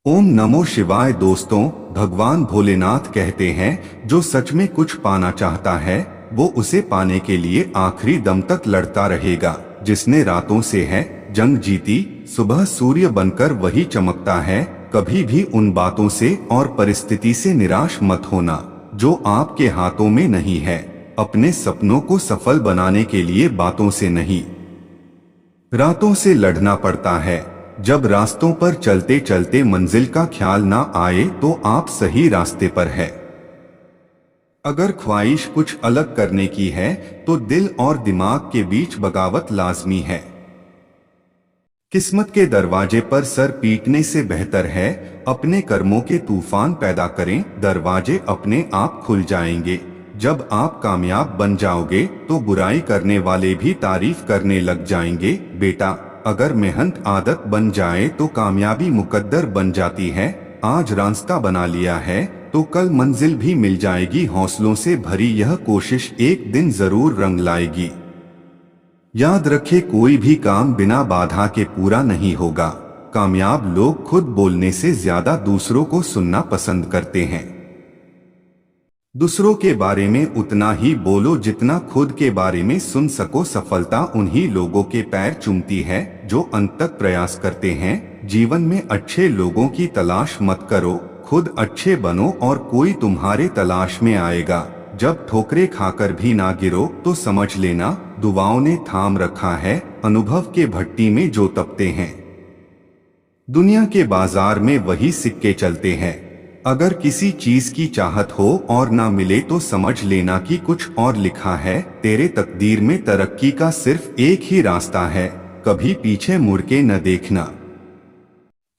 ओम नमो शिवाय। दोस्तों, भगवान भोलेनाथ कहते हैं जो सच में कुछ पाना चाहता है वो उसे पाने के लिए आखिरी दम तक लड़ता रहेगा। जिसने रातों से है जंग जीती, सुबह सूर्य बनकर वही चमकता है। कभी भी उन बातों से और परिस्थिति से निराश मत होना जो आपके हाथों में नहीं है। अपने सपनों को सफल बनाने के लिए बातों से नहीं, रातों से लड़ना पड़ता है। जब रास्तों पर चलते चलते मंजिल का ख्याल ना आए तो आप सही रास्ते पर है। अगर ख्वाहिश कुछ अलग करने की है तो दिल और दिमाग के बीच बगावत लाजमी है। किस्मत के दरवाजे पर सर पीटने से बेहतर है अपने कर्मों के तूफान पैदा करें। दरवाजे अपने आप खुल जाएंगे। जब आप कामयाब बन जाओगे तो बुराई करने वाले भी तारीफ करने लग जाएंगे। बेटा, अगर मेहनत आदत बन जाए तो कामयाबी मुकद्दर बन जाती है। आज रास्ता बना लिया है तो कल मंजिल भी मिल जाएगी। हौसलों से भरी यह कोशिश एक दिन जरूर रंग लाएगी। याद रखे, कोई भी काम बिना बाधा के पूरा नहीं होगा। कामयाब लोग खुद बोलने से ज्यादा दूसरों को सुनना पसंद करते हैं। दूसरों के बारे में उतना ही बोलो जितना खुद के बारे में सुन सको। सफलता उन्हीं लोगों के पैर चूमती है जो अंत तक प्रयास करते हैं। जीवन में अच्छे लोगों की तलाश मत करो, खुद अच्छे बनो और कोई तुम्हारे तलाश में आएगा। जब ठोकरें खाकर भी ना गिरो तो समझ लेना दुआओं ने थाम रखा है। अनुभव के भट्टी में जो तपते हैं, दुनिया के बाजार में वही सिक्के चलते हैं। अगर किसी चीज की चाहत हो और ना मिले तो समझ लेना कि कुछ और लिखा है। तेरे तकदीर में तरक्की का सिर्फ एक ही रास्ता है, कभी पीछे मुड़ के न देखना।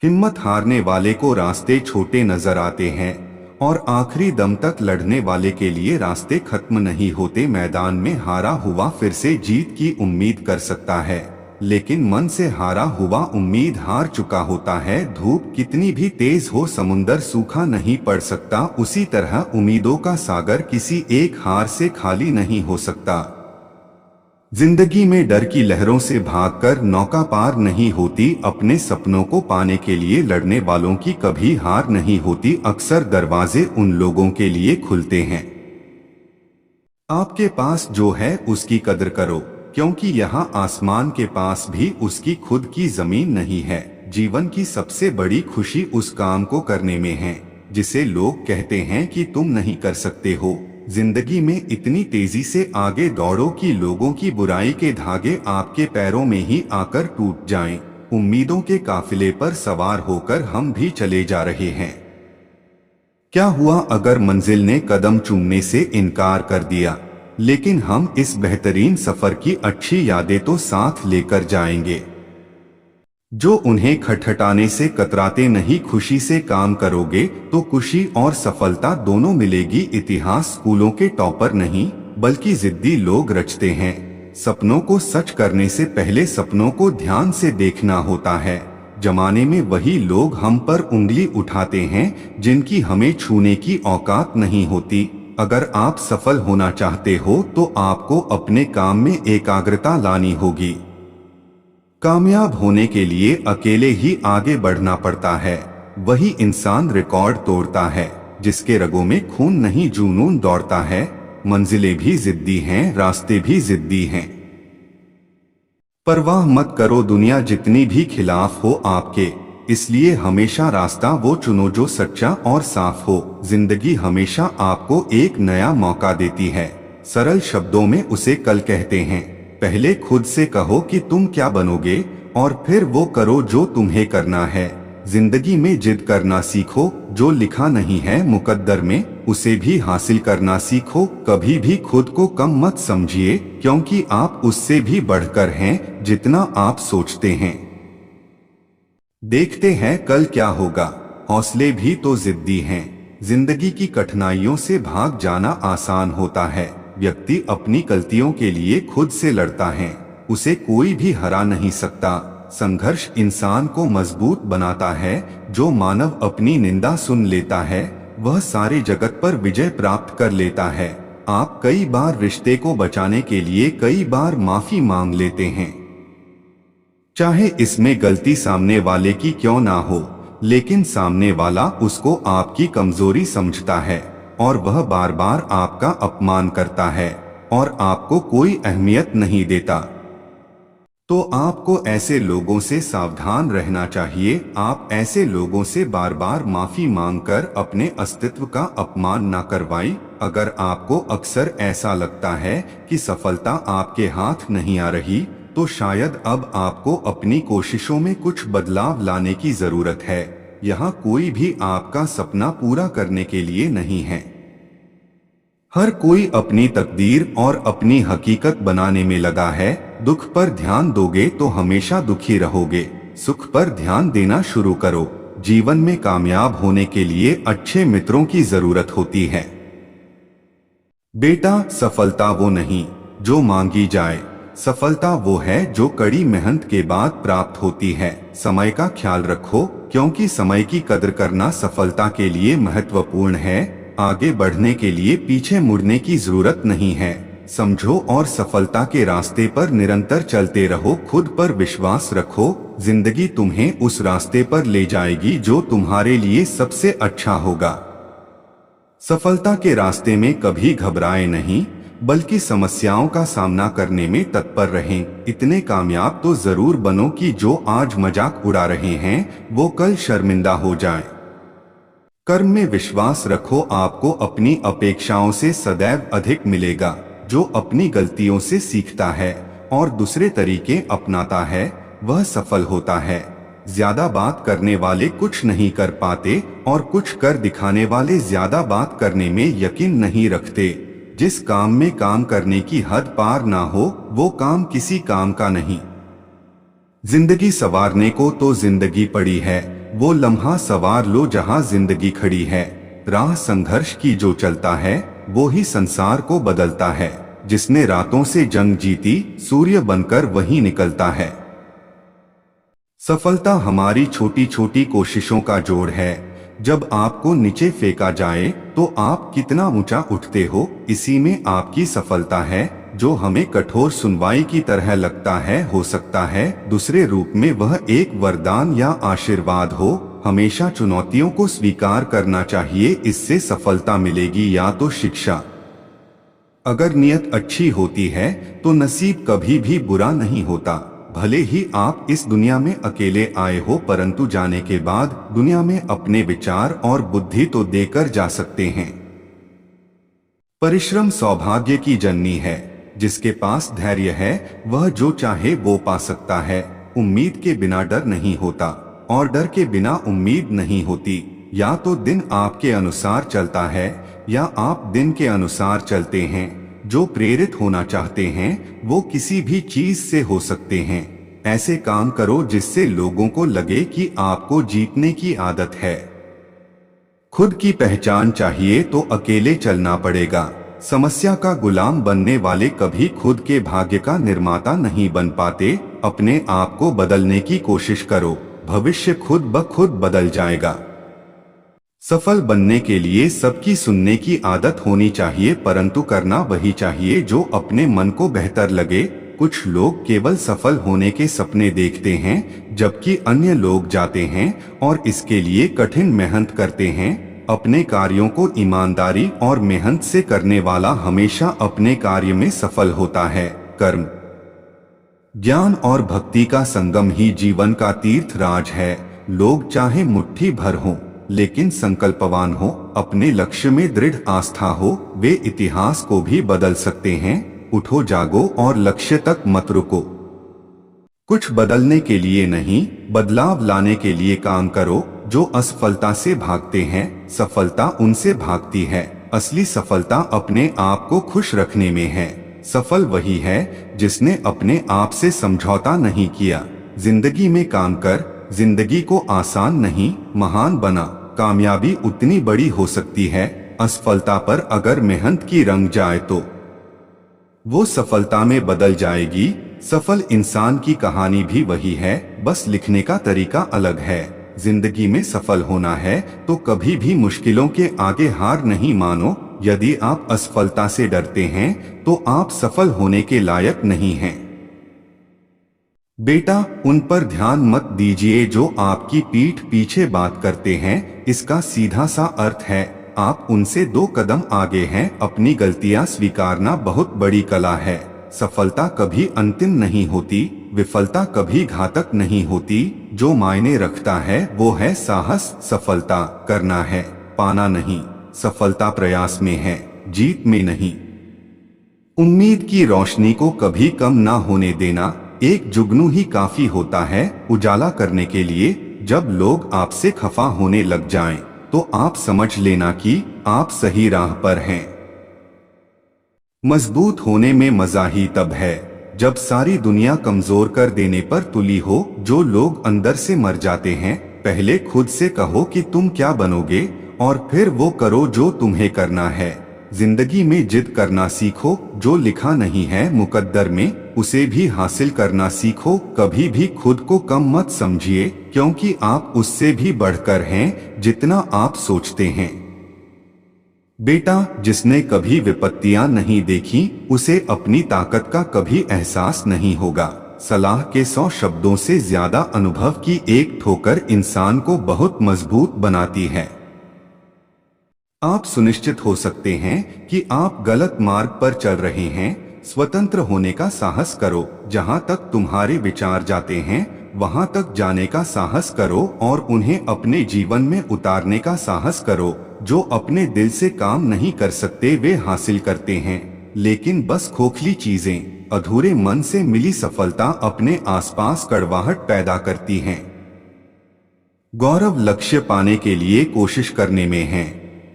हिम्मत हारने वाले को रास्ते छोटे नजर आते हैं और आखिरी दम तक लड़ने वाले के लिए रास्ते खत्म नहीं होते। मैदान में हारा हुआ फिर से जीत की उम्मीद कर सकता है, लेकिन मन से हारा हुआ उम्मीद हार चुका होता है। धूप कितनी भी तेज हो समुंदर सूखा नहीं पड़ सकता। उसी तरह उम्मीदों का सागर किसी एक हार से खाली नहीं हो सकता। जिंदगी में डर की लहरों से भागकर नौका पार नहीं होती। अपने सपनों को पाने के लिए लड़ने वालों की कभी हार नहीं होती। अक्सर दरवाजे उन लोगों के लिए खुलते हैं। आपके पास जो है उसकी कदर करो, क्योंकि यहाँ आसमान के पास भी उसकी खुद की जमीन नहीं है। जीवन की सबसे बड़ी खुशी उस काम को करने में है जिसे लोग कहते हैं कि तुम नहीं कर सकते हो। जिंदगी में इतनी तेजी से आगे दौड़ो कि लोगों की बुराई के धागे आपके पैरों में ही आकर टूट जाएं। उम्मीदों के काफिले पर सवार होकर हम भी चले जा रहे हैं। क्या हुआ अगर मंजिल ने कदम चूमने से इनकार कर दिया, लेकिन हम इस बेहतरीन सफर की अच्छी यादें तो साथ लेकर जाएंगे। जो उन्हें खटखटाने से कतराते नहीं, खुशी से काम करोगे तो खुशी और सफलता दोनों मिलेगी। इतिहास स्कूलों के टॉपर नहीं बल्कि जिद्दी लोग रचते हैं। सपनों को सच करने से पहले सपनों को ध्यान से देखना होता है। जमाने में वही लोग हम पर उंगली उठाते हैं जिनकी हमें छूने की औकात नहीं होती। अगर आप सफल होना चाहते हो तो आपको अपने काम में एकाग्रता लानी होगी। कामयाब होने के लिए अकेले ही आगे बढ़ना पड़ता है। वही इंसान रिकॉर्ड तोड़ता है जिसके रगों में खून नहीं जुनून दौड़ता है। मंजिलें भी जिद्दी हैं, रास्ते भी जिद्दी हैं। परवाह मत करो दुनिया जितनी भी खिलाफ हो आपके, इसलिए हमेशा रास्ता वो चुनो जो सच्चा और साफ हो। जिंदगी हमेशा आपको एक नया मौका देती है। सरल शब्दों में उसे कल कहते हैं। पहले खुद से कहो कि तुम क्या बनोगे और फिर वो करो जो तुम्हें करना है। जिंदगी में जिद करना सीखो, जो लिखा नहीं है मुकद्दर में उसे भी हासिल करना सीखो। कभी भी खुद को कम मत समझिए, क्योंकि आप उससे भी बढ़कर हैं जितना आप सोचते हैं। देखते हैं कल क्या होगा। हौसले भी तो जिद्दी हैं। जिंदगी की कठिनाइयों से भाग जाना आसान होता है। व्यक्ति अपनी गलतियों के लिए खुद से लड़ता है, उसे कोई भी हरा नहीं सकता। संघर्ष इंसान को मजबूत बनाता है। जो मानव अपनी निंदा सुन लेता है वह सारे जगत पर विजय प्राप्त कर लेता है। आप कई बार रिश्ते को बचाने के लिए कई बार माफी मांग लेते हैं, चाहे इसमें गलती सामने वाले की क्यों ना हो। लेकिन सामने वाला उसको आपकी कमजोरी समझता है और वह बार बार आपका अपमान करता है और आपको कोई अहमियत नहीं देता। तो आपको ऐसे लोगों से सावधान रहना चाहिए। आप ऐसे लोगों से बार बार माफी मांगकर अपने अस्तित्व का अपमान न करवाएं। अगर आपको अक्सर ऐसा लगता है कि सफलता आपके हाथ नहीं आ रही, तो शायद अब आपको अपनी कोशिशों में कुछ बदलाव लाने की जरूरत है। यहाँ कोई भी आपका सपना पूरा करने के लिए नहीं है। हर कोई अपनी तकदीर और अपनी हकीकत बनाने में लगा है। दुख पर ध्यान दोगे तो हमेशा दुखी रहोगे। सुख पर ध्यान देना शुरू करो। जीवन में कामयाब होने के लिए अच्छे मित्रों की जरूरत होती है। बेटा, सफलता वो नहीं जो मांगी जाए, सफलता वो है जो कड़ी मेहनत के बाद प्राप्त होती है। समय का ख्याल रखो, क्योंकि समय की कदर करना सफलता के लिए महत्वपूर्ण है। आगे बढ़ने के लिए पीछे मुड़ने की जरूरत नहीं है। समझो और सफलता के रास्ते पर निरंतर चलते रहो। खुद पर विश्वास रखो। जिंदगी तुम्हें उस रास्ते पर ले जाएगी जो तुम्हारे लिए सबसे अच्छा होगा। सफलता के रास्ते में कभी घबराए नहीं, बल्कि समस्याओं का सामना करने में तत्पर रहें। इतने कामयाब तो जरूर बनो कि जो आज मजाक उड़ा रहे हैं वो कल शर्मिंदा हो जाएं। कर्म में विश्वास रखो। आपको अपनी अपेक्षाओं से सदैव अधिक मिलेगा। जो अपनी गलतियों से सीखता है और दूसरे तरीके अपनाता है वह सफल होता है। ज्यादा बात करने वाले कुछ नहीं कर पाते और कुछ कर दिखाने वाले ज्यादा बात करने में यकीन नहीं रखते। जिस काम में काम करने की हद पार ना हो वो काम किसी काम का नहीं। जिंदगी संवारने को तो जिंदगी पड़ी है, वो लम्हा सवार लो जहां जिंदगी खड़ी है। राह संघर्ष की जो चलता है वो ही संसार को बदलता है। जिसने रातों से जंग जीती सूर्य बनकर वही निकलता है। सफलता हमारी छोटी छोटी कोशिशों का जोड़ है। जब आपको नीचे फेंका जाए तो आप कितना ऊंचा उठते हो, इसी में आपकी सफलता है। जो हमें कठोर सुनवाई की तरह लगता है, हो सकता है दूसरे रूप में वह एक वरदान या आशीर्वाद हो। हमेशा चुनौतियों को स्वीकार करना चाहिए, इससे सफलता मिलेगी या तो शिक्षा। अगर नियत अच्छी होती है तो नसीब कभी भी बुरा नहीं होता। भले ही आप इस दुनिया में अकेले आए हो, परंतु जाने के बाद दुनिया में अपने विचार और बुद्धि तो देकर जा सकते हैं। परिश्रम सौभाग्य की जननी है। जिसके पास धैर्य है वह जो चाहे वो पा सकता है। उम्मीद के बिना डर नहीं होता और डर के बिना उम्मीद नहीं होती। या तो दिन आपके अनुसार चलता है या आप दिन के अनुसार चलते हैं। जो प्रेरित होना चाहते हैं वो किसी भी चीज से हो सकते हैं। ऐसे काम करो जिससे लोगों को लगे कि आपको जीतने की आदत है। खुद की पहचान चाहिए तो अकेले चलना पड़ेगा। समस्या का गुलाम बनने वाले कभी खुद के भाग्य का निर्माता नहीं बन पाते। अपने आप को बदलने की कोशिश करो, भविष्य खुद ब खुद बदल जाएगा। सफल बनने के लिए सबकी सुनने की आदत होनी चाहिए, परंतु करना वही चाहिए जो अपने मन को बेहतर लगे। कुछ लोग केवल सफल होने के सपने देखते हैं, जबकि अन्य लोग जाते हैं और इसके लिए कठिन मेहनत करते हैं। अपने कार्यों को ईमानदारी और मेहनत से करने वाला हमेशा अपने कार्य में सफल होता है। कर्म, ज्ञान और भक्ति का संगम ही जीवन का तीर्थ राज है। लोग चाहे मुट्ठी भर हों, लेकिन संकल्पवान हो, अपने लक्ष्य में दृढ़ आस्था हो, वे इतिहास को भी बदल सकते हैं। उठो, जागो और लक्ष्य तक मत रुको। कुछ बदलने के लिए नहीं, बदलाव लाने के लिए काम करो। जो असफलता से भागते हैं, सफलता उनसे भागती है। असली सफलता अपने आप को खुश रखने में है। सफल वही है जिसने अपने आप से समझौता नहीं किया। जिंदगी में काम कर, जिंदगी को आसान नहीं महान बना। कामयाबी उतनी बड़ी हो सकती है असफलता पर अगर मेहनत की रंग जाए तो वो सफलता में बदल जाएगी। सफल इंसान की कहानी भी वही है, बस लिखने का तरीका अलग है। जिंदगी में सफल होना है तो कभी भी मुश्किलों के आगे हार नहीं मानो। यदि आप असफलता से डरते हैं तो आप सफल होने के लायक नहीं हैं। बेटा, उन पर ध्यान मत दीजिए जो आपकी पीठ पीछे बात करते हैं। इसका सीधा सा अर्थ है आप उनसे 2 कदम आगे हैं। अपनी गलतियां स्वीकारना बहुत बड़ी कला है। सफलता कभी अंतिम नहीं होती, विफलता कभी घातक नहीं होती। जो मायने रखता है वो है साहस। सफलता करना है, पाना नहीं। सफलता प्रयास में है, जीत में नहीं। उम्मीद की रोशनी को कभी कम ना होने देना। एक जुगनू ही काफी होता है उजाला करने के लिए। जब लोग आपसे खफा होने लग जाएं, तो आप समझ लेना कि आप सही राह पर हैं। मजबूत होने में मजा ही तब है जब सारी दुनिया कमजोर कर देने पर तुली हो। जो लोग अंदर से मर जाते हैं, पहले खुद से कहो कि तुम क्या बनोगे और फिर वो करो जो तुम्हें करना है। जिंदगी में जिद करना सीखो। जो लिखा नहीं है मुकद्दर में, उसे भी हासिल करना सीखो। कभी भी खुद को कम मत समझिए, क्योंकि आप उससे भी बढ़कर हैं जितना आप सोचते हैं। बेटा, जिसने कभी विपत्तियां नहीं देखी, उसे अपनी ताकत का कभी एहसास नहीं होगा। सलाह के 100 शब्दों से ज्यादा अनुभव की एक ठोकर इंसान को बहुत मजबूत बनाती है। आप सुनिश्चित हो सकते हैं कि आप गलत मार्ग पर चल रहे हैं। स्वतंत्र होने का साहस करो। जहां तक तुम्हारे विचार जाते हैं, वहां तक जाने का साहस करो और उन्हें अपने जीवन में उतारने का साहस करो। जो अपने दिल से काम नहीं कर सकते वे हासिल करते हैं, लेकिन बस खोखली चीजें। अधूरे मन से मिली सफलता अपने आसपास कड़वाहट पैदा करती है। गौरव लक्ष्य पाने के लिए कोशिश करने में है,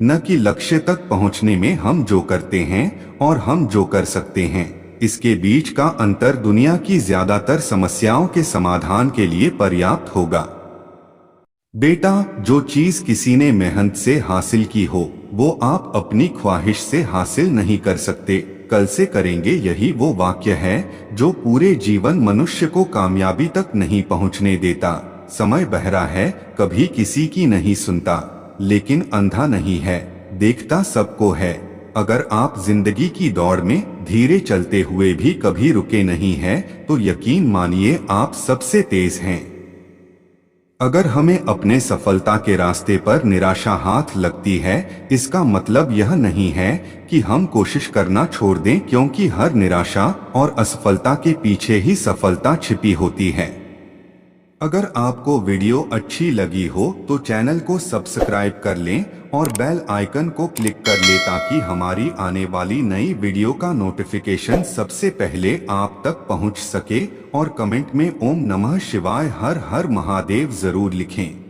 न कि लक्ष्य तक पहुंचने में। हम जो करते हैं और हम जो कर सकते हैं, इसके बीच का अंतर दुनिया की ज्यादातर समस्याओं के समाधान के लिए पर्याप्त होगा। बेटा, जो चीज किसी ने मेहनत से हासिल की हो, वो आप अपनी ख्वाहिश से हासिल नहीं कर सकते, कल से करेंगे। यही वो वाक्य है जो पूरे जीवन मनुष्य को कामयाबी तक नहीं पहुंचने देता। समय बहरा है, कभी किसी की नहीं सुनता, लेकिन अंधा नहीं है, देखता सबको है। अगर आप जिंदगी की दौड़ में धीरे चलते हुए भी कभी रुके नहीं हैं, तो यकीन मानिए आप सबसे तेज हैं। अगर हमें अपने सफलता के रास्ते पर निराशा हाथ लगती है, इसका मतलब यह नहीं है कि हम कोशिश करना छोड़ दें, क्योंकि हर निराशा और असफलता के पीछे ही सफलता छिपी होती है। अगर आपको वीडियो अच्छी लगी हो तो चैनल को सब्सक्राइब कर लें और बेल आइकन को क्लिक कर लें, ताकि हमारी आने वाली नई वीडियो का नोटिफिकेशन सबसे पहले आप तक पहुंच सके। और कमेंट में ओम नमः शिवाय हर हर महादेव जरूर लिखें।